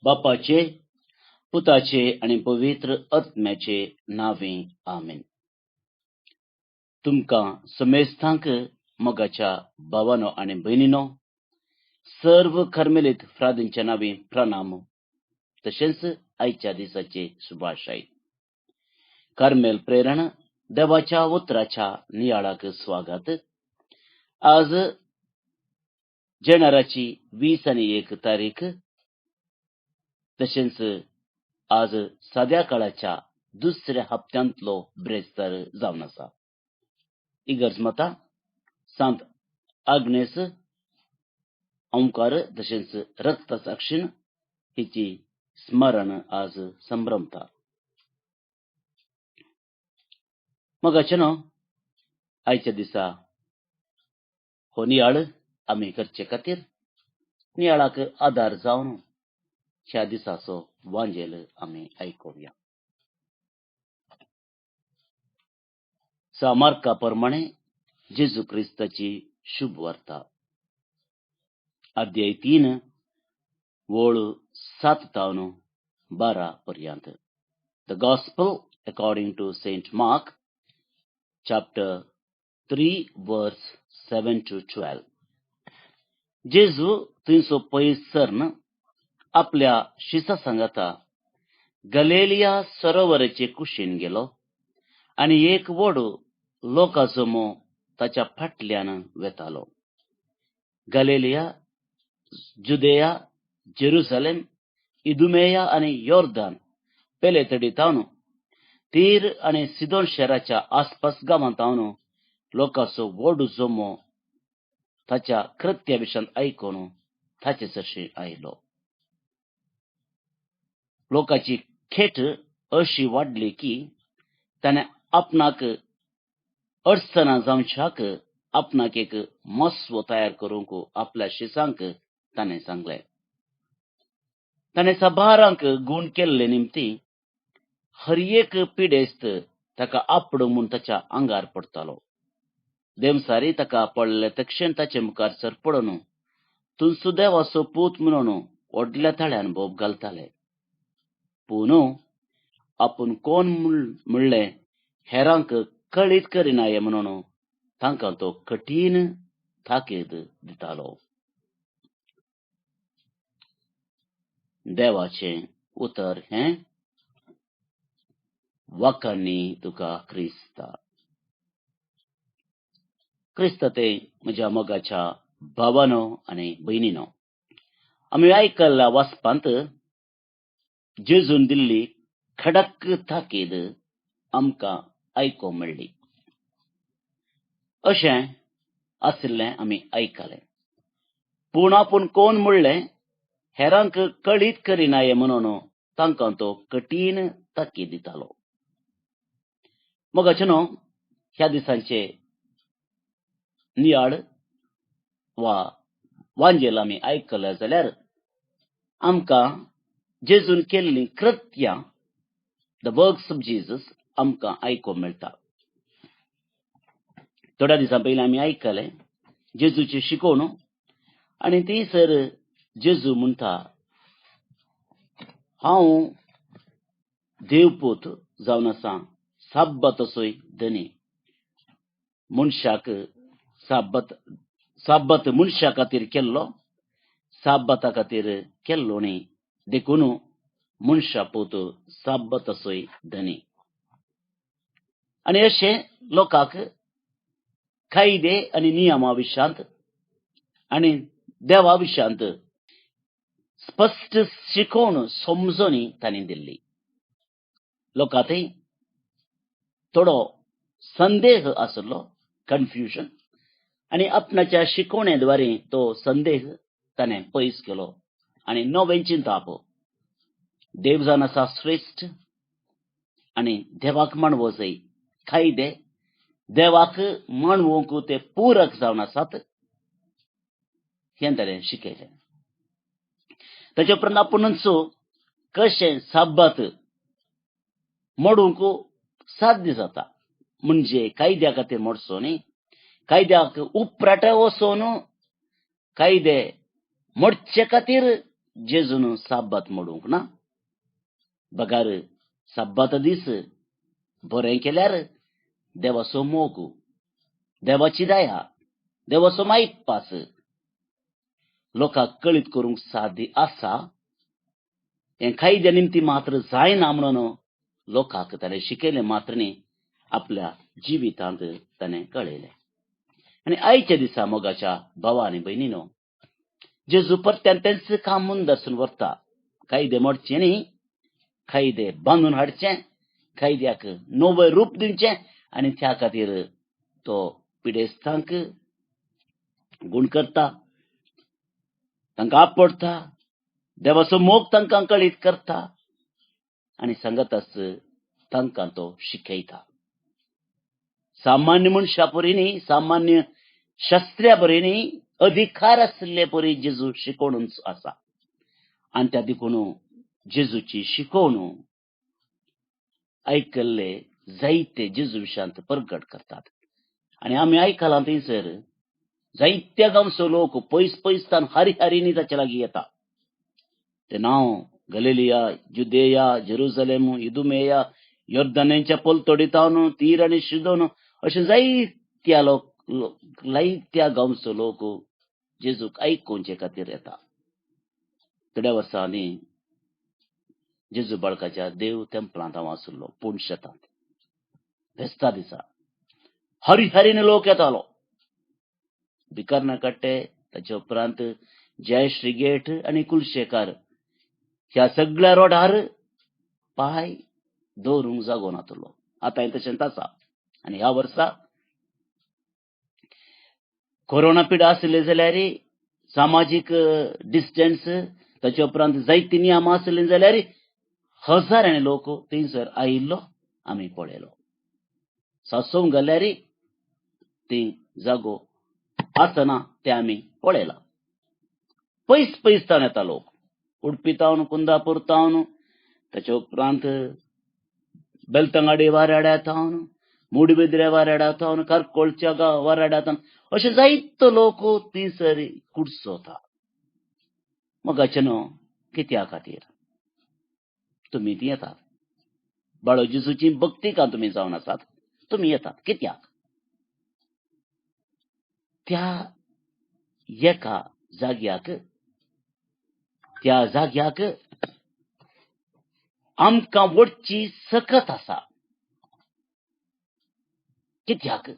बापाचे, पुताचे आणि पवित्र आत्म्याचे नावे आमेन. तुमकां समेस्तांक मोगाच्या भावांनो आणि भयणींनो, सर्व कार्मेलीत फ्रादींच्या नावी प्रणाम. तशेंच आयच्या दिसाचे शुभाशय. कार्मेल प्रेरण देवाच्या उतराच्या नियाळाक स्वागत. आज जानेवारीची 21 तारीख. तशेंच आज सद्या काळाच्या दुसऱ्या हप्त्यांतलो ब्रेस्तार जावन आसा. इगर्ज माता सांत आग्नेस ओंकार तशेंच रक्त साक्षीण हिची स्मरण आज संभ्रमता. मोगाचेनो, आयच्या दिसा हो नियाळ आमी करचे खातीर नियाळाक आदार जावन ह्या दिसाचो वांजेल आमी आयकुया. मार्का प्रमाणे जेजू क्रिस्ताची शुभ वार्ता, अध्याय 3 वोळ 7 तावन 12 पर्यंत. The gospel according to saint Mark, chapter 3 verse 7 to 12. जेजू थंयचो पयसरन आपल्या शिसा सांगाता गलिलिया सरोवराचे कुशीन गेलो आनी एक व्हड लोकांजमो ताच्या फाटल्यान वेतालो. गलिलिया, जुदेया, जेरुसलेम, इदुमेया आनी योर्दान पेलेतडीतावन तीर आनी सिदोन शहराच्या आसपास गांवांतावन लोकांचो व्हड जमो ताच्या कृत्या विशयान आयकून ताचे सरशी आयलो. लोकांची खेट अशी वाडली की ताणें आपणाक अडचणां जावच्याक आपणाक एक मस्व तयार करूंक आपल्या शिसांक ताणें सांगलें. ताणें साबारांक गूण केल्ले निमती हर एक पिडेस्त ताका आपड म्हूण ताच्या आंगार पडटालो. देमसारी ताका पडले तक्षण ताचे मुखार सरपडून तुजचो देवाचो पूत म्हणून व्हडल्या ताळ्यान बोब घालताले. पूण आपूण कोण म्हणलें हेरांक कळीत करिनाये म्हणून तांकां तो कठीण ताकीद दितालो. देवाचें उतर हें. वाखाणी तुका क्रिस्ता. क्रिस्त ते म्हज्या मोगाच्या भावांनो आनी भयणींनो, आमी आयकल्ल्या वाचपांत जेजून दिल्ली खडक ताकीद आमकां आयकूंक मेळ्ळी. अशें आशिल्लें आमी आयकलें. पूण आपूण कोण म्हणलें हेरांक कळीत करिनाये म्हणून तांकां तो कठीण ताकीद दितालो. मोगाचेनो, ह्या दिसांचे नियाळ वा वांजेल आमी आयकलें जाल्यार आमकां जेजून केल्लीं कृत्यां, द वर्क्स ऑफ जीसस, आमकां आयकूंक मेळटा. थोड्या दिसां पयलीं आमी आयकलें जेजूची शिकवण आनी थंयसर जेजू म्हणटा, हांव देवपूत जावन आसा साब्बाताचोय धनी. मनशाक साब्बात मनशा खातीर केल्लो, साब्बाता खातीर केल्लो न्ही, देखून मनशा पूत साब्बाताचोय धनी. आनी अशें लोकांक कायदे आनी नियमा विशयांत आनी देवा विशयांत स्पश्ट शिकवण समजोनी तांणी दिल्ली. लोकांतय थोडो संदेह आसलो, कन्फ्युजन, आनी आपणाच्या शिकवणेद्वारे तो संदेह ताणें पयस केलो आनी नवें चिंतप. देव जावन आसा श्रेश्ठ आनी देवाक मानवो जाय. कायदे देवाक मानवूंक ते पूरक जावन आसात हें ताणें शिकयलें. ताचे उपरांत आपुणूच कशें साब्बात मोडूंक साध्य जाता. म्हणजे कायद्या खातीर मोडचो न्ही, कायद्याक उपराट वचोन कायदे मोडचे खातीर जेजून साब्बात मोडूंक ना. बगार साब्बात दीस बरें केल्यार देवाचो मोग, देवाची दया, देवाचो माईकपास लोकांक कळीत करूंक सादी आसा हें कायद्या निमती मात्र जायना म्हणून लोकांक ताणें शिकयलें मात्र न्ही, आपल्या जिवितांत ताणें कळयलें. आनी आयच्या दिसा मोगाच्या भावा आनी भयणीनो, जेजू परत्यान तेंच काम मुंदरसून व्हरता. कायदे मोडचे न्ही, कायदे बांदून हाडचे, कायद्याक नवें रूप दिवचें आनी त्या खातीर तो पिडेस्तांक गूण करता, तांकां आपडटा, देवाचो मोग तांकां कळीत करता आनी सांगताच तांकां तो शिकयता. सामान्य मनशा परी न्ही, सामान्य शास्त्र्या परी न्ही, अधिकार आसले परी जेजू शिकोवणूच आसा. आनी त्या देखून जेजूची शिकोवण आयकल्ले जायते जेजू विशयांत प्रगट करतात. आनी आमी आयकलां थंयसर जायत्या गांवचो लोक पयस पयसतान हारी हारीनी ताचे लागीं येता. ते नांव गलिलिया, जुदेया, जेरुसलेम, इदुमेया, योर्दानाच्या पलतडीतावन तीर आनी शिदोन अशे जायत्या गांवचो लोक जेजूक आयकुचे खातीर येता. थोड्या वर्सांनी जेजू बाळकाच्या देव तेंपलांत हांव आसलो पुणशेतांत. फेस्ता दिसा हरी हरीने लोक येतालो. भिकारना कट्टे, ताचे उपरांत जयश्री गेट आनी कुलशेकार ह्या सगळ्या रोडार पाय दवरूंक जागो नातलो. आतां तशेंच आसा. आनी ह्या वर्सा कोरोना पिडा आसली जाल्यार सामाजीक डिस्टन्स, ताचे उपरांत जायती नियमां आसली जाल्यार हजारांनी लोक थंयसर आयिल्लो आमी पळयलो. सांसोवंक गेल्यार ती जागो आसना तें आमी पळयलां. पयस पयसतावन येता लोक, उडपी तावन, कुंदापूर तावन, ताचे उपरांत बेलतंगाडी वाऱ्याड्या तावन, मुडबिद्रे वाऱ्याड्या तावन, कारकोळच्या वाऱ्याड्या तावन अशे जायतो लोक थंयसर कुडसोता. मोगाचे न्हू, कित्या खातीर तुमी ती येतात? बाळो जेजूची भक्ती का तुमी जावन आसात? तुमी येतात कित्याक? त्या एका जाग्याक, त्या जाग्याक आमकां वडची सकत आसा. कित्याक?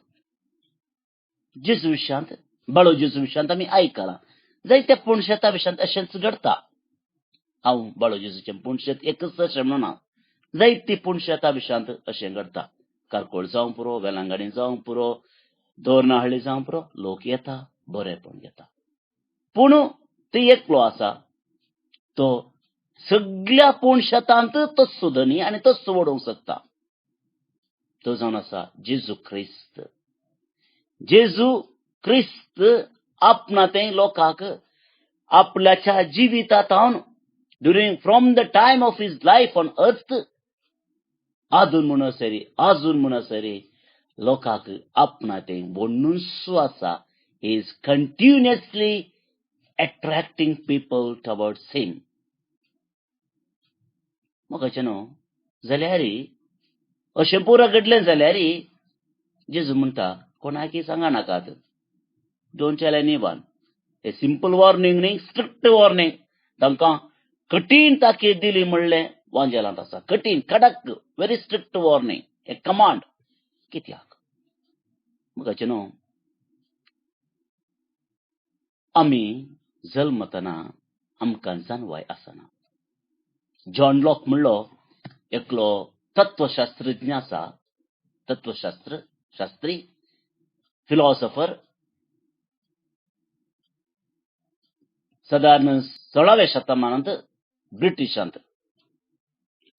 जेजू विशयांत, बाळो जेजू विशयांत आमी आयकलां. जायत्या पुणशेता विशयांत अशेंच घडता. हांव बाळो जेजूचें पुणशेत एकच अशें म्हणना, जायती पुणशेता विशयांत अशें घडता. कारकोळ जावं पुरो, वेलांगणी जावं पुरो, दोर्नाहळ्ळी जावं पुरो, लोक येता, बरेपण घेता. पूण तो एकलो आसा, तो सगळ्या पुणशेतांत तस्सो धनी आनी तस्सो वडोवंक शकता. तो जावन आसा जेजू ख्रिस्त. जेजू ख्रिस्त आपणातें लोकांक आपल्याच्या जिवितांतावन from the time of his life on earth आजून म्हणसरी लोकांक आपणातें वडूनच आसा. He is continuously attracting people towards him. मोगाचें न्हू, जाल्यार अशें पुरो घडलें जाल्यार जेजू म्हणटा कोणाकय सांगा नाकात. Don't tell anyone. A simple warning न्ही, स्ट्रिक्ट वॉर्निंग. तांकां कठीण ताकीद दिली म्हणलें वांजेलांत आसा. कठीण, कडक, very strict warning, a command. कित्याक? मोगाचें न्हू, आमी जल्मतना आमकां जानवाय आसना. जॉन लॉक म्हणलो एकलो तत्वशास्त्रज्ञ आसा, शास्त्री, फिलॉसॉफर. सादारण 16व्या शतमानांत ब्रिटिशांत,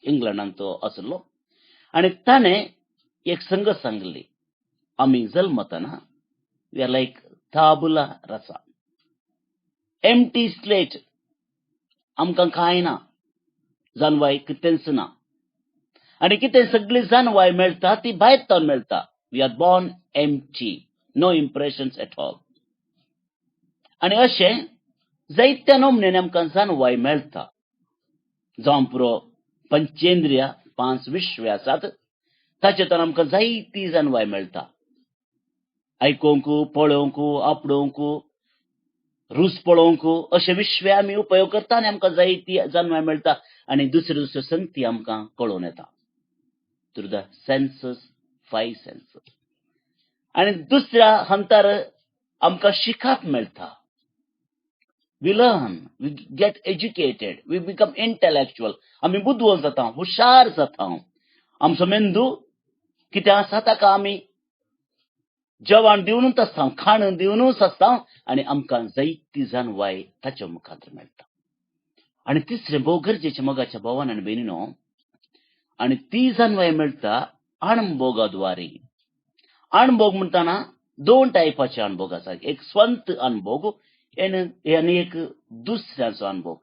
इंग्लंडांत तो आसलो. आनी ताणें एक संगत सांगली, आमी जल्मतना we are like tabula rasa, empty slate. आमकां कांय ना, जानवाय कितेंच ना. आनी कितें सगळी जानवाय मेळटा ती भायर तावन मेळटा. We are born empty, no impressions at all. आनी अशें जायत्या नोमनेन आमकां जाणवाय मेळटा. जावं पुरो पंचेंद्रिया 5 विश्वे आसात ताचेतून आमकां जायती जाणवाय मेळटा. आयकोंक, पळोवंक, आपडोवंक, रूच पळोवंक अशे विश्वे आमी उपयोग करता आनी आमकां जायती जाणवाय मेळटा आनी दुसऱ्यो दुसऱ्यो संगती आमकां कळोवन येता थ्रू द सेन्सस, 5 सेन्सस. आनी दुसऱ्या हंतार आमकां शिकप मेळटा. We learn, we get educated, we become intellectual. आमी बुदवल जाता, हुशार जाता. आमचो मेंदू कितें आसा ताका आमी जेवण दिवनूच आसता, खाण दिवनूच आसता आनी आमकां जायती जाणवाय ताचे मुखार मेळटा. आनी तिसरें भोव गरजेचें मोगाच्या भावान आनी भयणीनो, आनी ती जाणवाय मेळटा अणभोगाद्वारे. अणभोग म्हणटाना 2 टायपाचे अणभोग आसात. एक स्वंत अणभोग आनी एक दुसऱ्याचो अणभोग.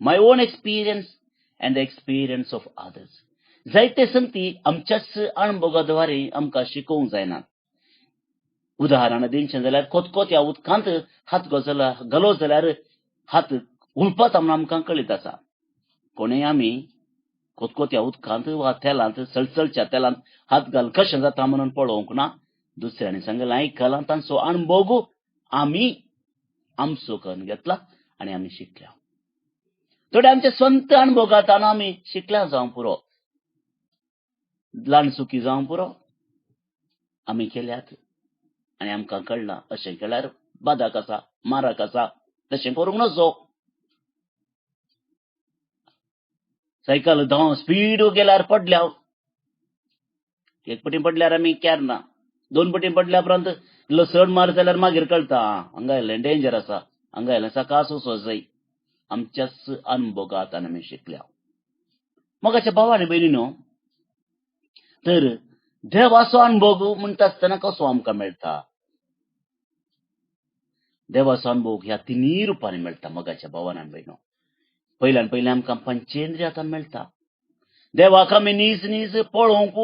My own experience and the experience of others. जायते संगती आमच्याच अणभोगाद्वारे आमकां शिकोवंक जायना. उदाहरण दिवचें जाल्यार कोतकोत्या उदकांत हात घालो जाल्यार हात उलपता म्हूण आमकां कळीत आसा. कोणेय आमी कोतकोत्या उदकांत वा तेलांत सळसळच्या तेलांत हात घाल कशें जाता म्हणून पळोवंक ना. दुसऱ्यांनी सांगलें आयकलां, तांचो अणभोग आमी आमचो करून घेतला आनी आमी शिकल्या. थोडे आमचे स्वंत अणभोगांतल्यान आमी शिकल्या जावं पुरो, ल्हान चुकी जावं पुरो आमी केल्यात आनी आमकां कळना अशें केल्यार बादाक आसा, माराक आसा, तशें करूंक नजो. सायकल धांव स्पीड गेल्यार पडल्या, एक पटी पडल्यार आमी कॅर ना, 2 पटी पडल्या उपरांत लसण मार जाल्यार मागीर कळटा हांगायलें डेंजर आसा, हांगायलें सकास वचों जाय. आमच्याच अणभोगांतल्यान आमी शिकल्या. मोगाच्या भाव आनी भयणीनो, तर देवाचो अणभोग म्हणटा आसतना कसो आमकां मेळटा? देवाचो अणभोग ह्या 3 रुपांनी मेळटा मोगाच्या भावान आनी भयणीनो. पयल्यान पयलें आमकां पंचेंद्रियांतल्यान मेळटा. देवाक आमी नीज पळोवंक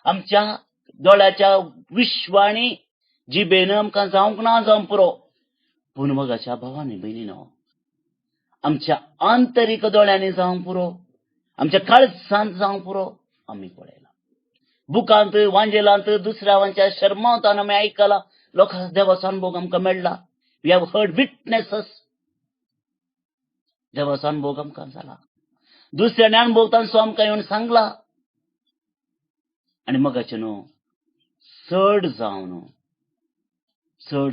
आमच्या दोळ्याच्या विश्वाणी जिबेन आमकां जावंक ना जावं पुरो. पूण मोगाच्या भावांनी भयणीनो, आमच्या आंतरीक दोळ्यांनी जावं पुरो, आमच्या काळजांत जावं पुरो आमी पळयला. बुकांत, वांजेलांत, दुसऱ्या शर्मांतान आमी आयकलां, लोकांक देवाचो अणभोग आमकां मेळ्ळा. We have heard witnesses. देवाचो अणभोग आमकां जाला. दुसऱ्याने अणभव तांचो आमकां येवन सांगला. आनी मोगाचे न्हू, चड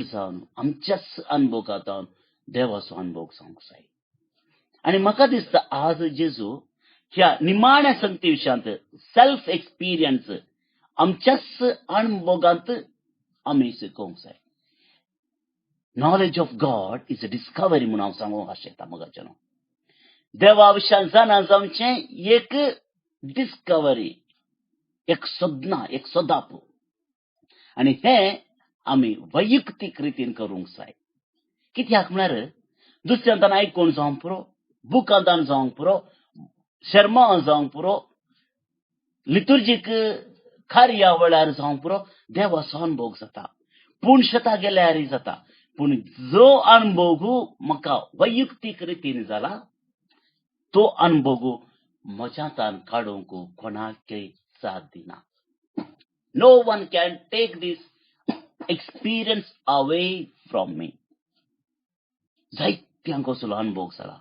जावन आमच्याच अणभोगांतल्यान देवाचो अणभव जावंक जाय. आनी म्हाका दिसता आज जेजू ह्या निमाण्या संगती विशयांत सेल्फ एक्सपिरियन्स आमच्याच अणभोगांत आमी शिकोवंक जाय. Knowledge of God is a discovery म्हणून हांव सांगूंक आशेता मोगाचे न्हू. देवा विशयान जाणा जावचें एक डिस्कवरी, एक सोदना, एक सोदाप. आनी हें आमी वैयक्तीक रितीन करूंक जाय. कित्याक म्हळ्यार दुसऱ्यांतान आयकून जावं पुरो, बुकांतान जावं पुरो, शर्मा जावं पुरो, लितुर्जीक कार्यावळार जावं पुरो, देवाचो अणभोग जाता. पूण शेतां गेल्यारय जाता. पूण जो अणभोग म्हाका वैयक्तीक रितीन जाला तो अणभोग म्हज्यातान काडूंक कोणाकय साथ दिना. No one can take this experience away from me. जायत्यांक असलो अणभोग जाला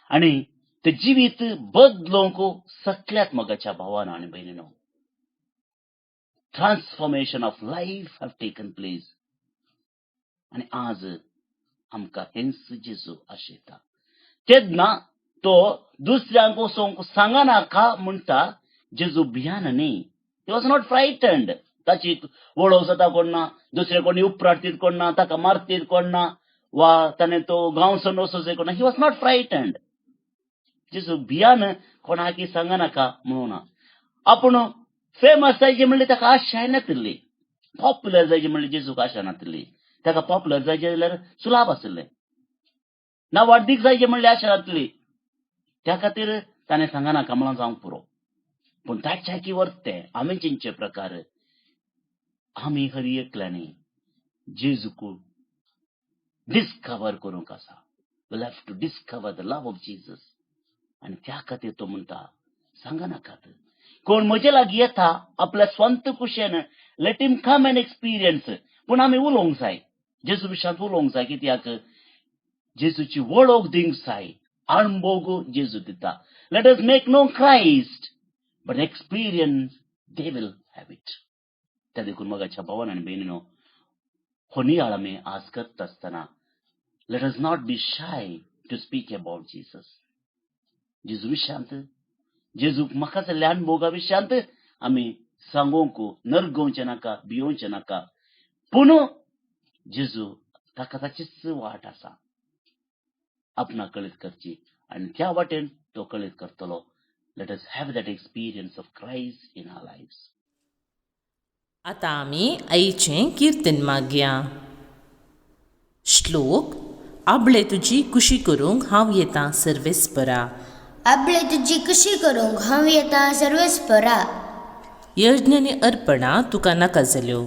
आनी ते जिवीत बदलोवंक सकल्यात मोगाच्या भावान आनी भयणीनो. Transformation of life have taken place. आनी आज आमकां हेंच जेजू आशेता. तेन्ना तो दुसऱ्यांक वचोवंक सांगनाका म्हणटा जेजू भियान न्ही. He was not frightened. ताची वळो जाता कोण ना, दुसरे कोणी उपराडटीत कोण ना, ताका मारतीत कोण ना, वा ताणें तो गांव सोडून वचो जाय कोण ना. He was not frightened. Jezu भियान कोणाकय सांगनाका म्हणून. आपूण फेमस जायचे म्हणले ताका आशाय नातिल्ली. पॉप्युलर जायचे म्हणले जेजूक आशा नातिल्ली. ताका पॉप्युलर जायचे जाल्यार सुलाभ आशिल्लें. ना वाडदीक जायचे म्हणले आशा नातिल्ली. त्या खातीर ताणें सांगनाका म्हणून जावंक पुरो. पूण ताच्याकी वर्तें आमी चिंतचे प्रकार आमी हरी एकल्यानी जेजूक डिस्कवर करूंक आसा. we'll have to discover the love of Jesus. आणि त्या खातीर तो म्हणटा सांगा नाकात कोण म्हजे लागीं येता आपल्या स्वंत कुशेन let him come and experience. पूण आमी उलोवंक जाय जेजू विशयांत उलोवंक जाय कित्याक जेजूची वळख दिवंक जाय. अणभव जेजू दिता. Let us make no Christ but experience they will have it. त्या देखून मगाच्या भावान आनी भयणीनो हो नियाळ आमी आज करता आसतना let us not be shy to speak about Jesus. जेजू विशयांत जेजूक म्हाका जाल्ल्या अणभवा विशयांत आमी सांगोंक नरगोवचें नाका भियोवचें नाका. पूण जेजू ताका ताचीच वाट आसा आपणा कळीत करची आनी त्या वाटेन तो कळीत करतलो. Let us have that experience of Christ in our lives. आतां आमी आईचें किर्तन मागया. श्लोक. आबळे तुजी कुशी करूंक हांव येतां सर्वेस्परा. आबळे तुजी कुशी करूंक हांव येतां सर्वेस्परा. यज्ञ आनी अर्पणां तुका नाका जाल्यो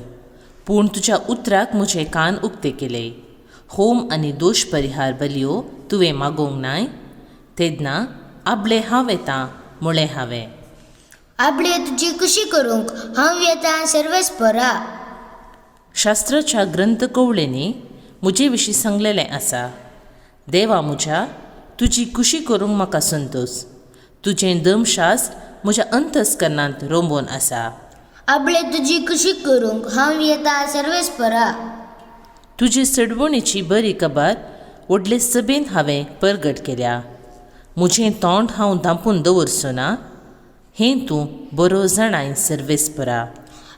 पूण तुज्या उतराक म्हजे कान उक्ते केले. होम आनी दोश परिहार बलयो तुवें मागोवंक नाय. तेदना आबळे हांव येतां म्हळें हांवें. आबळे तुजी कुशी करूंक हांव येतां सर्वेस्परा. शास्त्राच्या ग्रंथ कवळेंनी म्हजे विशीं सांगलेलें आसा. देवा म्हज्या तुजी कुशी करूंक म्हाका संतोश. तुजें धर्मशास्त्र म्हज्या अंतस्करणांत रोंबोन आसा. आबळे तुजी कुशी करूंक हांव येतां सर्वेस्परा. तुजे सडवणेची बरी खबर व्हडले सभेन हांवें परगट केल्या. म्हजें तोंड हांव धांपून दवरचो ना हें तूं बरो जाणाय सर्वेस्परा.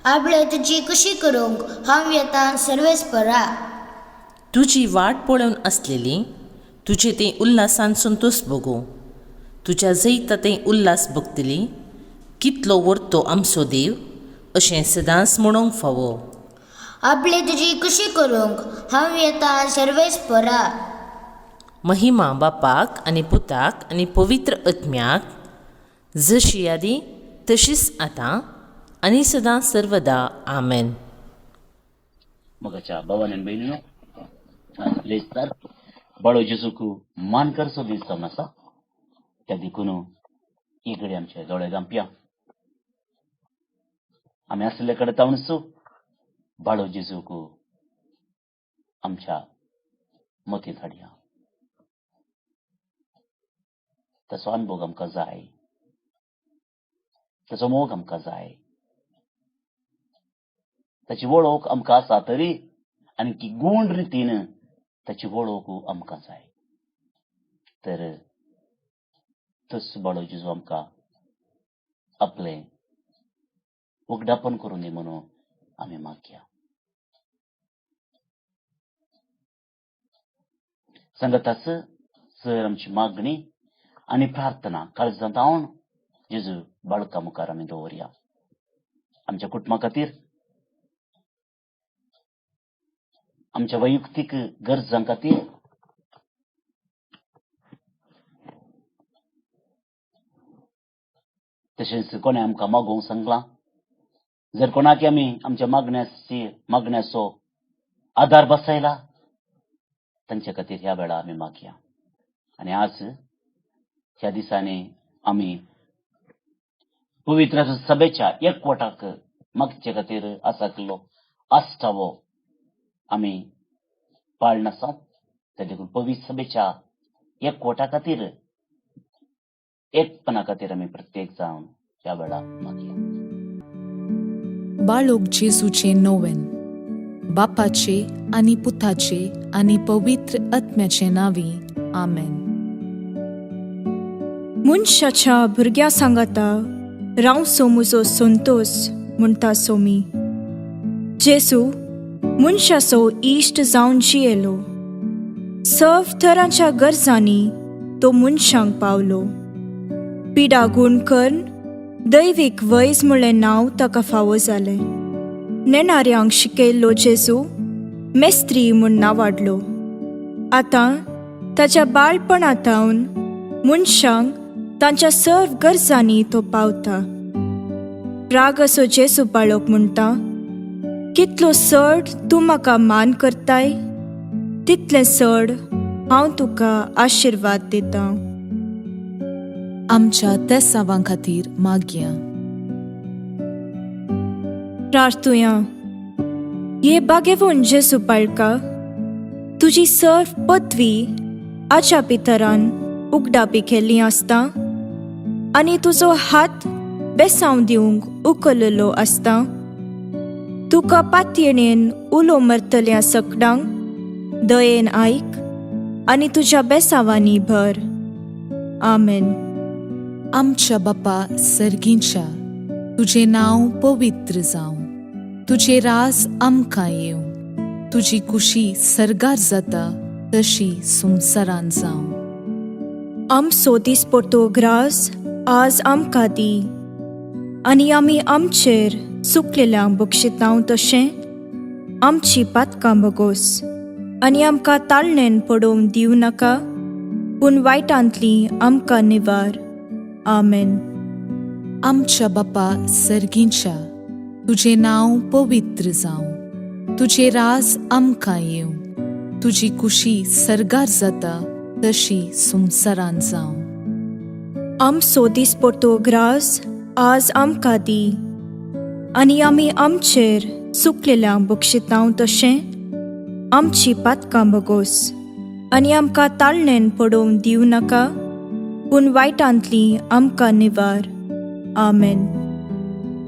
आबळे तुजी कुशी करूंक हांव येतां सर्वेस्परा. तुजी वाट पळोवन आसलेली तुजें तें उल्हासान संतोश भोगूं. तुज्या जैता तें उल्हास भोगतली. कितलो व्हरतो आमचो देव अशें सदांच म्हणूंक फावो. आबळे तुजी कुशी करूंक हांव येतां सर्वेस्परा. महिमा बापाक आनी पुताक आनी पवित्र आत्म्याक जशी आदी तशीच आतां आनी सदां सर्वदा आमेन. मगाच्या भावान आनी भयणीनो लेस्तार बाळो जेजूक मान करचो दीस जावन आसा. त्या देखून ही घडी आमचे दोळे धांपया. आमी आसले कडेन तावणसो बाळो जेजूक आमच्या मतींत हाडया. ताचो अनुभव आमकां जाय. ताचो मोग आमकां जाय. ताची वळख आमकां आसा तरी आनी ती गूण रितीन ताची वळख आमकां जाय. तर तस बाळो जेजू आमकां आपलें वखदापण करून दी म्हणून आमी मागया. संगताच सर आमची मागणी आनी प्रार्थना काळजांत हाडून जेजू बाळका मुखार आमी दवरया. आमच्या कुटुंबा खातीर आमच्या वैयक्तीक गरजां खातीर तशेंच कोणें आमकां मागोवंक सांगलां जर कोणाक आमी आमच्या मागण्याचो आदार बसयला तांचे खातीर ह्या वेळा आमी मागया. आनी आज ह्या दिसांनी आमी पवित्र सभेच्या एकवटाक मागचे खातीर आसा केल्लो आस्तावो आमी पाळन आसा. त्या देखून पवित्र सभेच्या एकवटा खातीर एकपणा खातीर आमी प्रत्येक जावन ह्या वेळा मागया. बाळोक जेजूचे नोवेन. बापाचे आनी पुताचे आनी पवित्र आत्म्याचे नांवी आमेन. मनशाच्या भुरग्या सांगाता रावसो म्हजो संतोष म्हणटा सोमी. जेजू मनशाचो इश्ट जावन जियेलो. सर्व तरांच्या गरजांनी तो मनशांक पावलो. पिडा गूण करून दैवीक वैज म्हणलें नांव ताका फावो जालें. नेणाऱ्यांक शिकयल्लो जेजू मेस्त्री म्हूण नांवाडलो. आतां ताच्या बाळपणांतावन मनशांक तांच्या सर्व गरजांनी तो पावता. राग असो जेजू बाळोक म्हणटा, कितलो चड तूं म्हाका मान करताय तितलें चड हांव तुका आशिर्वाद दिता. आमच्या तेसावां खातीर मागया. प्रार्थुया. ये बागेवून जेसू बाळका, तुजी सर्व पदवी आच्या पितरान उगडापी केल्ली आसता आनी तुजो हात बेसांव दिवंक उखलिल्लो आसता. तुका पातयेणेन उलो मरतल्या सकडांक दयेन आयक आनी तुज्या बेसावांनी भर. आमेन. आमच्या बापा सर्गींच्या, तुझे नांव पवित्र जावं. तुझे रास आमकां येवं. तुजी कुशी सरगार जाता तशी संवसारांत जावं. आमचो दिसपडटो ग्रास आज आमकां दी आनी आमी आमचेर चुकलेल्यांक बक्षितांव तशें आमची पातकां बगोस आनी आमकां ताळणेन पडोवंक दिवं नाका, पूण वायटांतली आमकां निवार. आमेन. आमच्या बापा सर्गींच्या, तुझे नांव पवित्र जावं. तुझे रास आमकां येवं. तुजी कुशी सरगार जाता तशी संवसारांत जावं. आमचो दिसपडटो ग्रास आज आमकां दी आनी आमी आमचेर चुकलेल्यांक बक्षितांव तशें आमची पातकां बगोस आनी आमकां ताळणेन पडोवंक दिवं नाका, पूण वायटांतली आमकां निवार. आमेन.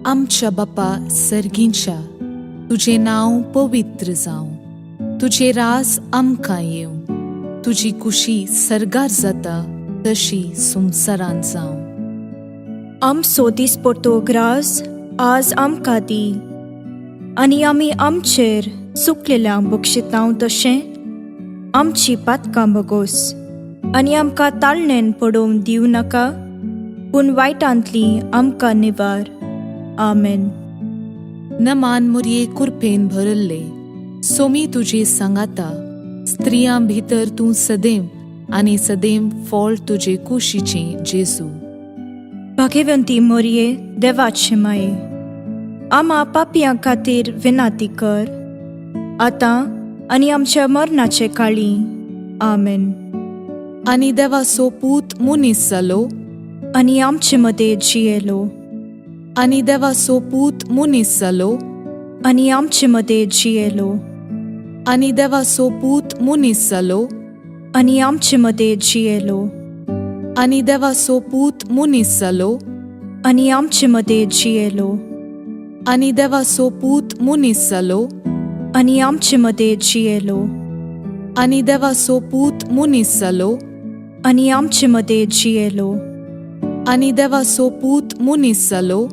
आमच्या बापा सर्गींच्या, तुझे नांव पवित्र जावं. तुझे रास आमकां येवं. तुजी कुशी सरगार जाता तशी संवसारांत जावं. आमचो दिसपडटो ग्रास आज आमकां दी आनी आमी आमचेर चुकलेल्यांक बक्षितांव तशें आमची पातकां बगोस आनी आमकां ताळणेन पडोवंक दिवं नाका, पूण वायटांतली आमकां निवार. आमेन. नमान मुरये कुरपेन भरल्ले, सोमी तुजे सांगाता. स्त्रियां भितर तूं सदैव आनी सदैव फळ तुजे कुशीचे जेजू. भाग्यवंती मोरये, देवाचे माये, आम्हा पापियां खातीर विनाती कर, आतां आनी आमच्या मरणाचे काळी. आमेन. आनी देवाचो पूत मुनीस जालो आनी आमचे मदें जियेलो. आनी देवाचो पूत मुनीस जालो आनी आमचे मदें जियेलो. आनी देवाचो पूत मुनीस जालो आनी आमचे मदें जियेलो. आनी देवाचो पूत मुनीस जालो आनी आमचे मदें जियेलो. आनी देवाचो पूत मुनीस जालो आनी आमचे मदें जियेलो. आनी देवाचो पूत मुनीस जालो आनी आमचे मदें जियेलो. आनी देवाचो पूत मुनीस जालो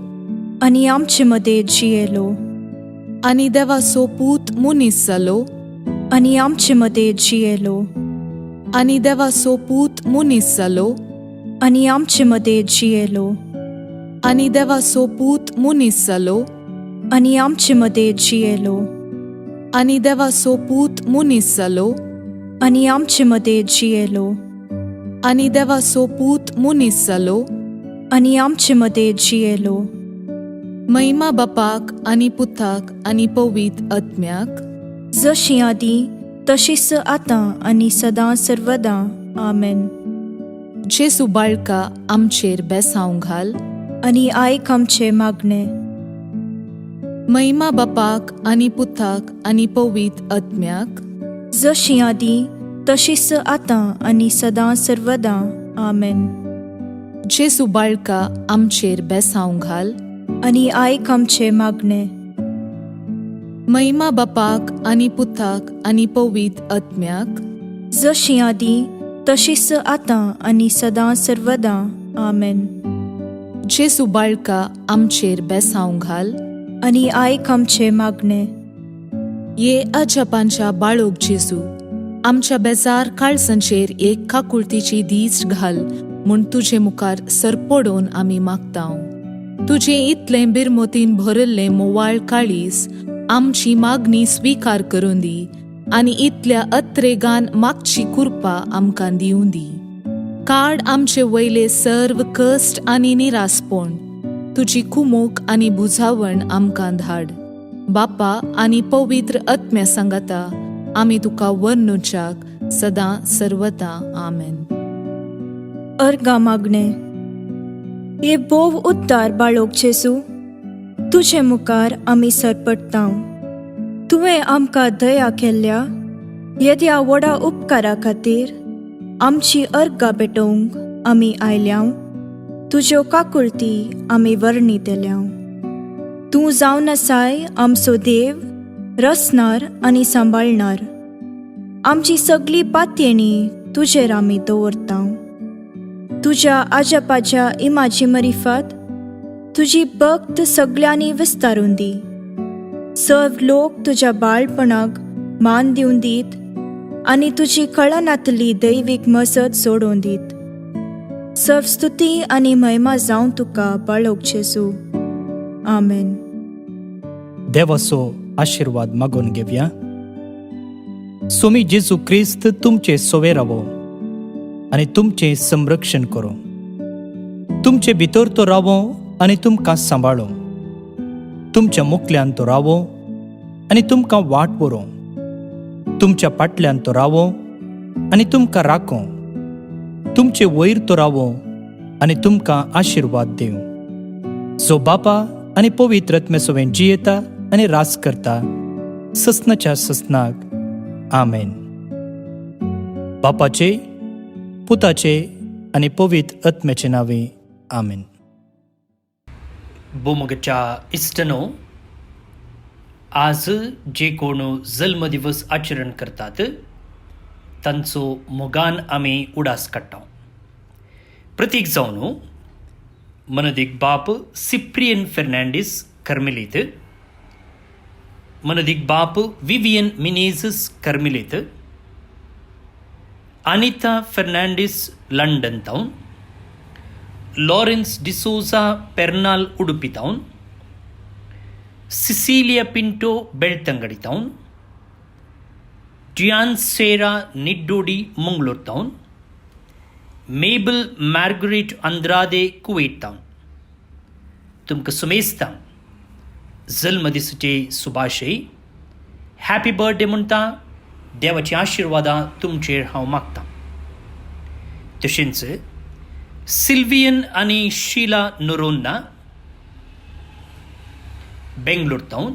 आनी आमचे मदें जियेलो. आनी देवाचो पूत मुनीस जालो आनी आमचे मदें जियेलो. आनी देवाचो पूत मुनीस जालो आनी आमचे मदें जियेलो. आनी देवाचो पूत मुनीस जालो आनी आमचे मदें जियेलो. आनी देवाचो पूत मुनीस जालो आनी आमचे मदें जियेलो. आनी देवाचो पूत मुनीस जालो आनी आमचे मदें जियेलो. महिमा बापाक आनी पुताक आनी पवित्र आत्म्याक, जशी आदी तशीच आतां आनी सदां सर्वदां. आमेन. जेसू बाळका आमचेर बेसांव घाल आनी आयक आमचे मागणे. महिमा बापाक आनी पुताक आनी पवित्र आत्म्याक, जशी आदी तशीच आतां आनी सदां सर्वदां. आमेन. जेसू बाळका आमचेर बेसांव घाल आनी आयक आमचे मागणे. महिमा बापाक आनी पुताक आनी पवित्र आत्म्याक, जशी आदी तशीच आतां आनी सदां सर्वदां. आमेन. जेसू बाळका आमचेर बेसांव घाल आनी आयक आमचे मागणे. ये अजापांच्या बाळोक जेजू, आमच्या बेजार काळजांचेर एक काकुळतीची दीस घाल म्हूण तुजे मुखार सरपडोवन आमी मागतांव. तुजे इतलें बिरमोतीन भरिल्लें मोवाळ काळीस आमची मागणी स्विकार करून दी आनी इतल्या अत्रेगान मागची कृपा आमकां दिवं दी. काड आमचे वयले सर्व कश्ट आनी निरासपण, तुजी कुमूक आनी बुजावण आमकां धाड. बापा आनी पवित्र आत्म्या सांगाता आमी तुका वर्णुच्याक सदां सर्वदा आमेन. अर्गा मागणे. ये बोव उद्दार बाळोक जेसू, तुजे मुखार आमी सरपडटाव. तुवें आमकां दया केल्ल्या येद्या व्हडा उपकारा खातीर आमची अर्गां भेटोवंक आमी आयल्याव. तुज्यो काकुळटी आमी वर्णी देल्याव. तूं जावन आसाय आमचो देव, रचणार आनी सांबाळणार. आमची सगळी पातयेणी तुजेर आमी दवरताव. तुज्या आजपाच्या इमाची मरिफत तुजी भक्त सगळ्यांनी विस्तारून दी. सर्व लोक तुज्या बाळपणाक मान दिवन दीत आनी तुजी कळनातली दैवीक मजत सोडून दीत. सर्व स्तुती आनी महिमा जावं तुका बाळोक जेसू. आमेन. देवाचो आशीर्वाद मागून घेवया. स्वामी जेजू क्रिस्त तुमचे सोवे रावो आनी तुमचे संरक्षण करो. तुमचे भितर तो रावो आनी तुमकां सांबाळो. तुमच्या मुखल्यान तो रावो आनी तुमकां वाट व्हरो. तुमच्या फाटल्यान तो रावो आनी तुमकां राखो. तुमचे वयर तो रावो आनी तुमकां आशीर्वाद दिवं. जो बापा आनी पवित्र आत्मे सोबेन जियेता आनी रास करता ससनाच्या ससनाक. आमेन. बापाचे, पुताचे आनी पवित्र आत्म्याचे नावे. आमेन. बोमगच्या इश्टनो, आज जे कोण जल्मदिवस आचरण करतात तांचो मोगान आमी उडास काडटा. प्रतीक जावन मनदीक बाप सिप्रियन फेर्नांडीस कर्मेलीत, मनदीक बाप विवियन मिनेझस कर्मेलीत, Anita Fernandes London town, Lawrence D'Souza Pernal Udupi town, Cecilia Pinto Belthangady town, Jiyan Sera Niddodi Mangalore town, Mabel Margaret Andrade Kuwait town. तुमकां सुमेस्तां जल्मदिसाचे सुभाशय. हॅपी बर्थडे म्हणटा देवाची आशिर्वादां तुमचेर हांव मागतां. तशेंच सिल्वियन आनी शीला नोरोन्ना बेंगलोर टाउन,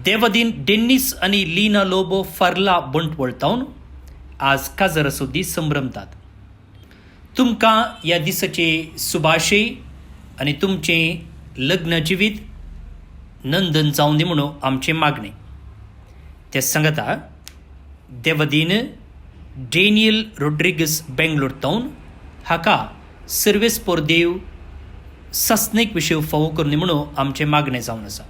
देवदीन डेनिस आनी लीना लोबो फर्ला बंटवळ टाउन आज काजराचो दीस संभ्रमतात. तुमकां ह्या दिसाचे सुभाशय आनी तुमचें लग्न जिवीत नंदन जावं दी म्हणून आमचें मागणें. ते सांगता देवदीन डेनियल रोड्रिगस बेंगलोर टाउन हाका सर्वेस पोर देव सस्नेक विशय फावो करनी म्हणून आमचें मागणें जावन आसा.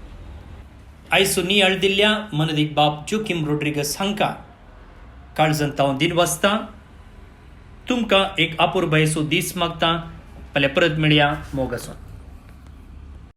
आयज नियाळ दिल्ल्या मनदीक बाप जोकिम रोड्रिगस हांकां काळजांत हांव दिनवासतां. तुमकां एक अपुरबायेचो दीस मागतां. फाल्यां परत मेळया. मोग आसूं.